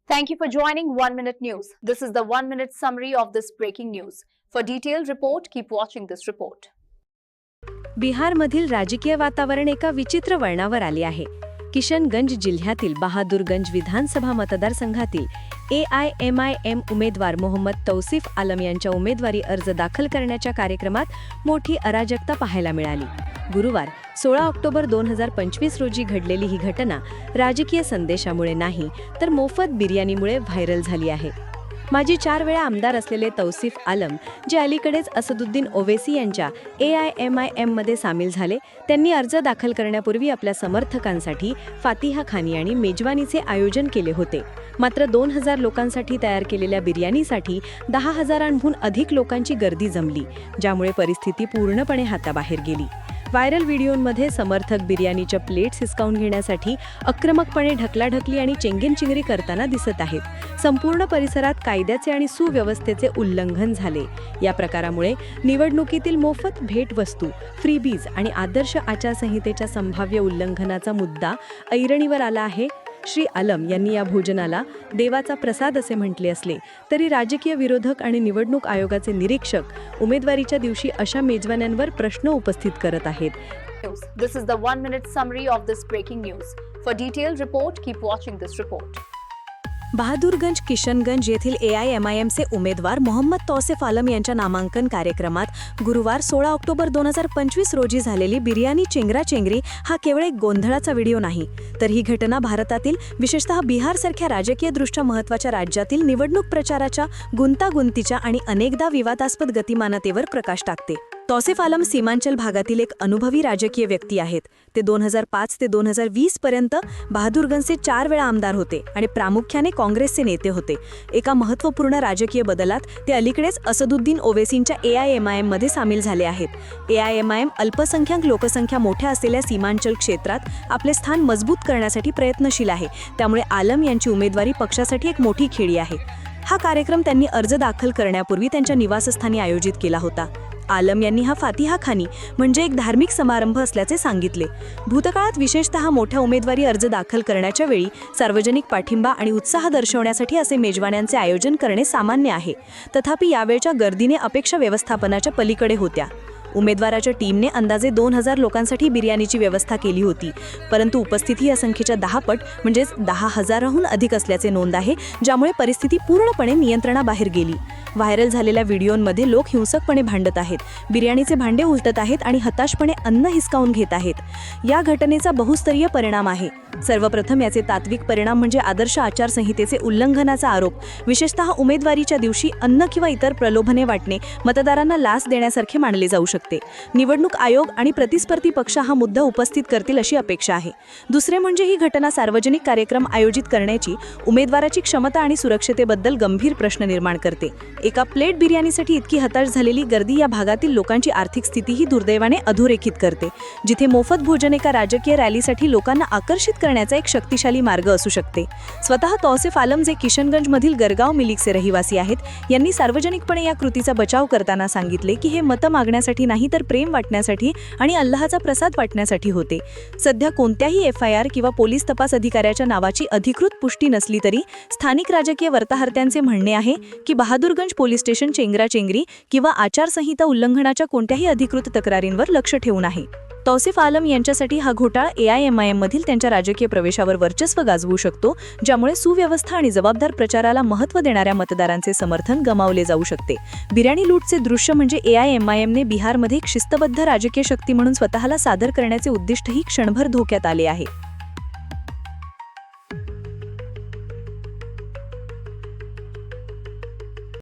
Thank you for joining 1 Minute News. This is the 1 minute summary of this breaking news. For detailed report, keep watching this report. बिहारमधील राजकीय वातावरण एका विचित्र वळणावर आले आहे. किशनगंज जिल्ह्यातील बहादुरगंज विधानसभा मतदारसंघातील AIMIM उमेदवार मोहम्मद तौसिफ आलम यांच्या उमेदवारी अर्ज दाखल करण्याच्या कार्यक्रमात मोठी अराजकता पाहायला मिळाली. गुरुवार 16 ऑक्टोबर 2025 रोजी घडलेली ही घटना राजकीय संदेशामुळे नाही तर मोफत बिर्याणीमुळे व्हायरल झाली आहे. माजी 4 वेळा आमदार असलेले तौसिफ आलम, जे अलीकडेच असदुद्दीन ओवैसी यांच्या AIMIM मध्ये सामील झाले, त्यांनी अर्ज दाखल करण्यापूर्वी आपल्या समर्थकांसाठी फातिहा खानी आणि मेजवानीचे आयोजन केले होते. मात्र 2000 लोकांसाठी तयार केलेल्या बिर्याणीसाठी 10,000हून अधिक लोकांची गर्दी जमली, ज्यामुळे परिस्थिती पूर्णपणे हाताबाहेर गेली. व्हायरल व्हिडिओमध्ये समर्थक बिर्याणीच्या प्लेट्स हिसकावून घेण्यासाठी आक्रमकपणे ढकलाढकली आणि चेंगेनचिंगरी करताना दिसत आहेत. संपूर्ण परिसरात कायद्याचे आणि सुव्यवस्थेचे उल्लंघन झाले. या प्रकारामुळे निवडणुकीतील मोफत भेटवस्तू, फ्रीबीज आणि आदर्श आचारसंहितेच्या संभाव्य उल्लंघनाचा मुद्दा ऐरणीवर आला आहे. श्री आलम यांनी या भोजनाला देवाचा प्रसाद असे म्हटले असले तरी राजकीय विरोधक आणि निवडणूक आयोगाचे निरीक्षक उमेदवारीच्या दिवशी अशा मेजवान्यांवर प्रश्न उपस्थित करत आहेत. This is the 1 minute summary of this breaking news. For detailed report, keep watching this report. Bahadurganj Kishanganj येथील AIMIMचे उमेदवार मोहम्मद तौसिफ आलम यांच्या नामांकन कार्यक्रमात गुरुवार 16 ऑक्टोबर 2025 रोजी झालेली बिर्याणी चेंगराचेंगरी हा केवळ एक गोंधळाचा व्हिडिओ नाही, तर ही घटना भारतातील, विशेषतः बिहारसारख्या राजकीयदृष्ट्या महत्त्वाच्या राज्यातील निवडणूक प्रचाराच्या गुंतागुंतीच्या आणि अनेकदा विवादास्पद गतिमानतेवर प्रकाश टाकते. तौसिफ आलम सीमांचल भागातील एक अनुभवी राजकीय व्यक्ती आहेत. ते 2005 ते 2020 पर्यंत बहादुरगंजचे 4 वेळा आमदार होते आणि प्रामुख्याने काँग्रेसचे नेते होते. एका महत्त्वपूर्ण राजकीय बदलात ते अलीकडेच असदुद्दीन ओवैसींच्या AIMIM मध्ये सामील झाले आहेत. AIMIM अल्पसंख्याक लोकसंख्या मोठ्या असलेल्या सीमांचल क्षेत्रात आपले स्थान मजबूत करण्यासाठी प्रयत्नशील आहे. त्यामुळे आलम यांची उमेदवारी पक्षासाठी एक मोठी खेळी आहे. हा कार्यक्रम त्यांनी अर्ज दाखल करण्यापूर्वी त्यांच्या निवासस्थानी आयोजित केला होता. आलम यांनी हा फातिहा खानी म्हणजे एक धार्मिक समारंभ असल्याचे सांगितले. भूतकाळात विशेषतः मोठ्या उमेदवारी अर्ज दाखल करण्याच्या वेळी सार्वजनिक पाठिंबा आणि उत्साह दर्शवण्यासाठी असे मेजवान्यांचे आयोजन करणे सामान्य आहे. तथापि यावेळच्या गर्दीने अपेक्षा व्यवस्थापनाच्या पलीकडे होत्या. उमेदवाराच्या टीमने अंदाजे 2000 लोकांसाठी बिर्याणीची व्यवस्था केली होती, परंतु उपस्थिती या संख्येच्या 10 पट म्हणजेच 10,000हून अधिक असल्याचे नोंद आहे, ज्यामुळे परिस्थिती पूर्णपणे नियंत्रणाबाहेर गेली. व्हायरल झालेल्या व्हिडिओमध्ये लोक हिंसकपणे भांडत आहेत, बिर्याणीचे भांडे उलटत आहेत आणि हताशपणे अन्न हिसकावून घेत आहेत. या घटनेचा बहुस्तरीय परिणाम आहे. सर्वप्रथम याचे तात्विक परिणाम म्हणजे आदर्श आचारसंहितेचे उल्लंघनाचा आरोप. विशेषतः उमेदवारीच्या दिवशी अन्न किंवा इतर प्रलोभने वाटणे मतदारांना लाच देण्यासारखे मानले जाऊ शकते. निवडणूक आयोग आणि प्रतिस्पर्धी पक्ष हा मुद्दा उपस्थित करतील अशी अपेक्षा आहे. दुसरे म्हणजे ही घटना सार्वजनिक कार्यक्रम आयोजित करण्याची उमेदवाराची क्षमता आणि सुरक्षतेबद्दल गंभीर प्रश्न निर्माण करते. एका प्लेट बिर्याणीसाठी इतकी हताश झालेली गर्दी या भागातील लोकांची आर्थिक स्थितीही दुर्दैवाने अधोरेखित करते, जिथे मोफत भोजन एका राजकीय रॅलीसाठी लोकांना आकर्षित करण्याचा एक शक्तिशाली मार्ग असू शकते. स्वतः तौसिफ आलम, जे किशनगंजमधील गरगाव मिलिकचे रहिवासी आहेत, यांनी सार्वजनिकपणे या कृतीचा बचाव करताना सांगितले की हे मतं मागण्यासाठी नाही तर प्रेम वाटण्यासाठी आणि अल्लाहचा प्रसाद वाटण्यासाठी होते. सध्या कोणत्याही FIR किंवा पोलीस तपास अधिकाऱ्याच्या नावाची अधिकृत पुष्टी नसली तरी स्थानिक राजकीय वार्ताहरांचे म्हणणे आहे की बहादुरगंज पोलीस स्टेशन चेंगराचेंगरी किंवा आचारसंहिता उल्लंघनाच्या कोणत्याही अधिकृत तक्रारींवर लक्ष ठेवून आहे. तौसिफ आलम यांच्यासाठी हा घोटाळा AIMIM मधील त्यांच्या राजकीय प्रवेशावर वर्चस्व गाजवू शकतो, ज्यामुळे सुव्यवस्था आणि जबाबदार प्रचाराला महत्त्व देणाऱ्या मतदारांचे समर्थन गमावले जाऊ शकते. बिर्याणी लूटचे दृश्य म्हणजे AIMIMने बिहारमध्ये एक शिस्तबद्ध राजकीय शक्ती म्हणून स्वतःला सादर करण्याचे उद्दिष्टही क्षणभर धोक्यात आले आहे.